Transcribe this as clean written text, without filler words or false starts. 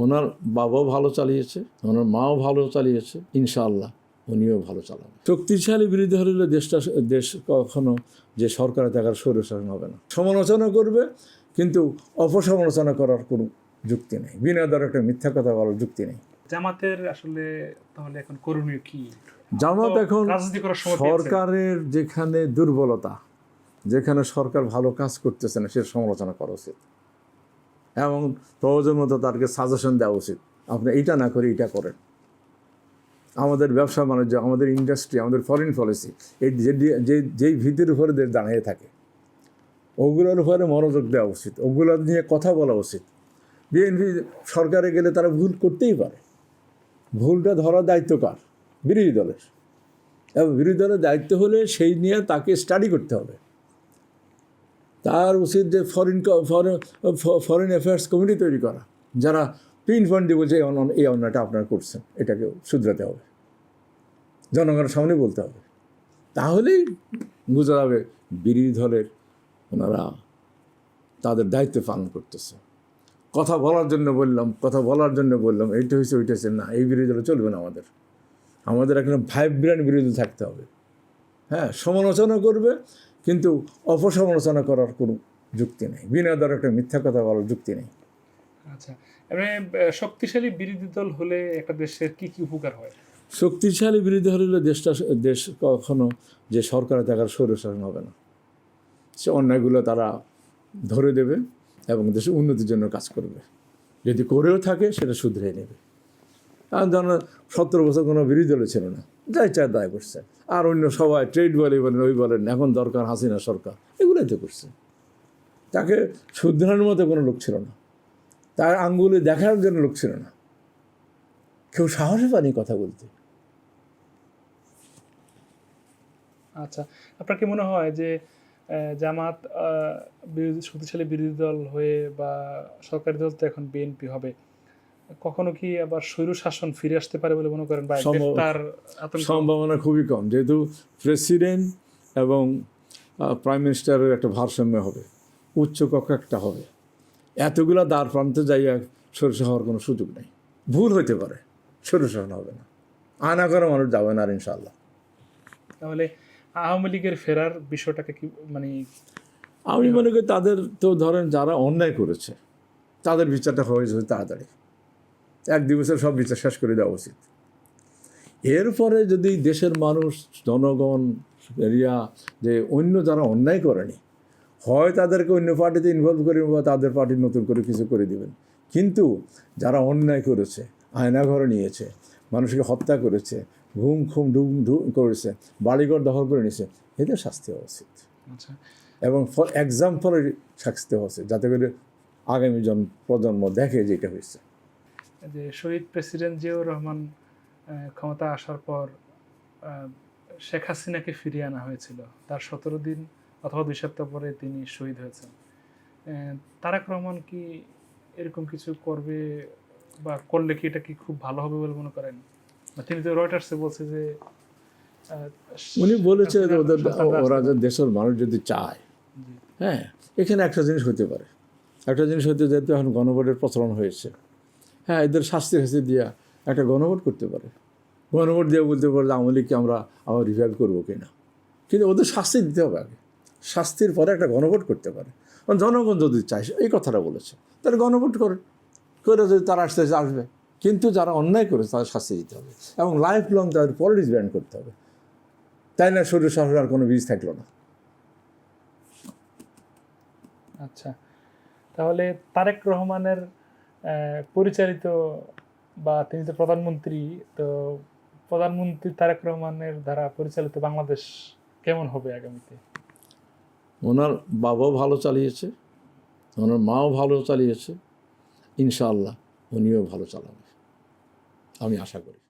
ওনার বাবাও ভালো চালিয়েছে, ওনার মাও ভালো চালিয়েছে, ইনশাআল্লাহ উনিও ভালো চালাবেন। শক্তিশালী বিরোধী হলে দেশ কখনো যে সরকারে থাকার স্বৈরশাসন হবে না। সমালোচনা করবে, কিন্তু অপসমালোচনা করার কোনো যুক্তি নেই। বিনা দরে একটা মিথ্যা কথা বলার যুক্তি নেই। জামাতের আসলে তাহলে এখন করণীয় কি? জামাত এখন সরকারের যেখানে দুর্বলতা, যেখানে সরকার ভালো কাজ করতেছে না, সে সমালোচনা করা উচিত এবং প্রয়োজন মতো তাদেরকে সাজেশন দেওয়া উচিত। আপনি এইটা না করে এইটা করেন। আমাদের ব্যবসা বাণিজ্য, আমাদের ইন্ডাস্ট্রি, আমাদের ফরেন পলিসি, এই যেই ভিত্তির উপরে দেশ দাঁড়িয়ে থাকে, ওগুলোর উপরে মনোযোগ দেওয়া উচিত, ওগুলো নিয়ে কথা বলা উচিত। বিএনপি সরকারে গেলে তারা ভুল করতেই পারে, ভুলটা ধরার দায়িত্ব কার? বিরোধী দলের। এবং বিরোধী দলের দায়িত্ব হলে সেই নিয়ে তাকে স্টাডি করতে হবে। তার উচিত যে ফরেন অ্যাফেয়ার্স কমিটি তৈরি করা, যারা পিন পয়েন্টে বলছে এই অন্যায়টা আপনারা করছেন, এটাকে শুধরাতে হবে, জনগণের সামনে বলতে হবে। তাহলেই বোঝা যাবে বিরোধী দলের ওনারা তাদের দায়িত্ব পালন করতেছে। কথা বলার জন্য বললাম এইটা হয়েছে ওইটা হচ্ছে না, এই বিরোধী দল চলবে না। আমাদের এখানে ভাইব্রেন্ট বিরোধী থাকতে হবে। হ্যাঁ, সমালোচনা করবে, কিন্তু অপসমালোচনা করার কোনো যুক্তি নেই। বিনা দরে একটা মিথ্যা কথা বলার যুক্তি নেই। আচ্ছা, শক্তিশালী বিরোধী দল হলে একটা দেশের কি কি উপকার হয়? শক্তিশালী বিরোধী হলে দেশ কখনো যে সরকারে থাকার স্বৈরশাসন হবে না। সে অন্যায়গুলো তারা ধরে দেবে এবং দেশের উন্নতির জন্য কাজ করবে। যদি করেও থাকে সেটা শুধরে নেবে। কারণ ধরেন 17 বছর কোনো বিরোধী দলে ছিল না, যাই চায় দায় করছে। আর অন্য সবাই ট্রেড বলেন ওই বলেন এখন দরকার হাসিনা সরকার, এগুলোই তো করছে। তাকে শুধরানোর মতো কোনো লোক ছিল না, তার আঙ্গুলে দেখার জন্য লোক ছিল না, কেউ সাহসে পায়নি কথা বলতে। আচ্ছা, আপনার কি মনে হয় যে জামাত শক্তিশালী বিরোধী দল হয়ে বা সরকারি দল তো এখন বিএনপি হবে, কখনো কি আবার স্বৈর শাসন ফিরে আসতে পারে বলে মনে করেন? সম্ভাবনা খুবই কম, যেহেতু প্রেসিডেন্ট এবং প্রাইম মিনিস্টারের একটা ভারসাম্য হবে, উচ্চ কক্ষ একটা হবে। এতগুলা দ্বার প্রান্তে যাইয়া সরষে হওয়ার কোনো সুযোগ নেই। ভুল হইতে পারে, সরষাসন হবে না, আয়না করে মানুষ যাবে না আর ইনশাআল্লাহ। তাহলে আওয়ামী লীগের ফেরার বিষয়টাকে কি আমি মনে করি তাদের তো ধরেন যারা অন্যায় করেছে তাদের বিচারটা হয়ে যাবে তাড়াতাড়ি, 1-2 বছর সব বিচার শেষ করে দেওয়া উচিত। এরপরে যদি দেশের মানুষ, জনগণ এরিয়া যে অন্য যারা অন্যায় করেনি, হয় তাদেরকে অন্য পার্টিতে ইনভলভ করে বা তাদের পার্টি নতুন করে কিছু করে দেবেন। কিন্তু যারা অন্যায় করেছে, আয়নাঘরে নিয়েছে, মানুষকে হত্যা করেছে, ঘুম করেছে, বাড়িঘর দখল করে নিয়েছে, এদের শাস্তি হওয়া উচিত। আচ্ছা, এবং ফর এক্সাম্পলের শাস্তি হওয়া উচিত, যাতে করে আগামী প্রজন্ম দেখে যে এটা হয়েছে। যে শহীদ প্রেসিডেন্ট জিয়াউর রহমান ক্ষমতা আসার পর শেখ হাসিনাকে ফিরিয়ে আনা হয়েছিল, তার 17 দিন অথবা 2 সপ্তাহ পরে তিনি শহীদ হয়েছেন। তারেক রহমান কি এরকম কিছু করবে বা করলে কি এটা কি খুব ভালো হবে বলে মনে করেন? তিনি তো রয়টার্সে বলছে যে উনি বলেছে ওরা যে দেশের মানুষ যদি চায়, হ্যাঁ, এখানে একটা জিনিস হতে পারে, যেহেতু এখন গণভোটের প্রচলন হয়েছে, হ্যাঁ, এদের শাস্তি দিয়া একটা গণভোট করতে পারে। গণভোট দিয়ে বলতে পারে যে আওয়ামী লীগকে আমরা আবার রিভাইভ করবো কিনা, কিন্তু ওদের শাস্তি দিতে হবে আগে, শাস্তির পরে একটা গণভোট করতে পারে। কারণ জনগণ যদি চায়, এই কথাটা বলেছে, তাহলে গণভোট করে যদি তারা আসবে, কিন্তু যারা অন্যায় করে তাদের শাস্তি দিতে হবে এবং লাইফ লং তাদের পলিটিক্স ব্যান করতে হবে, তাই না? শরীর শাসন আর কোনো বীজ থাকলো না। আচ্ছা, তাহলে তারেক রহমানের পরিচালিত বা তিনি তো প্রধানমন্ত্রী, তো প্রধানমন্ত্রী তারেক রহমানের দ্বারা পরিচালিত বাংলাদেশ কেমন হবে আগামীতে? ওনার বাবাও ভালো চালিয়েছে, ওনার মাও ভালো চালিয়েছে, ইনশাআল্লাহ উনিও ভালো চালাবে, আমি আশা করি।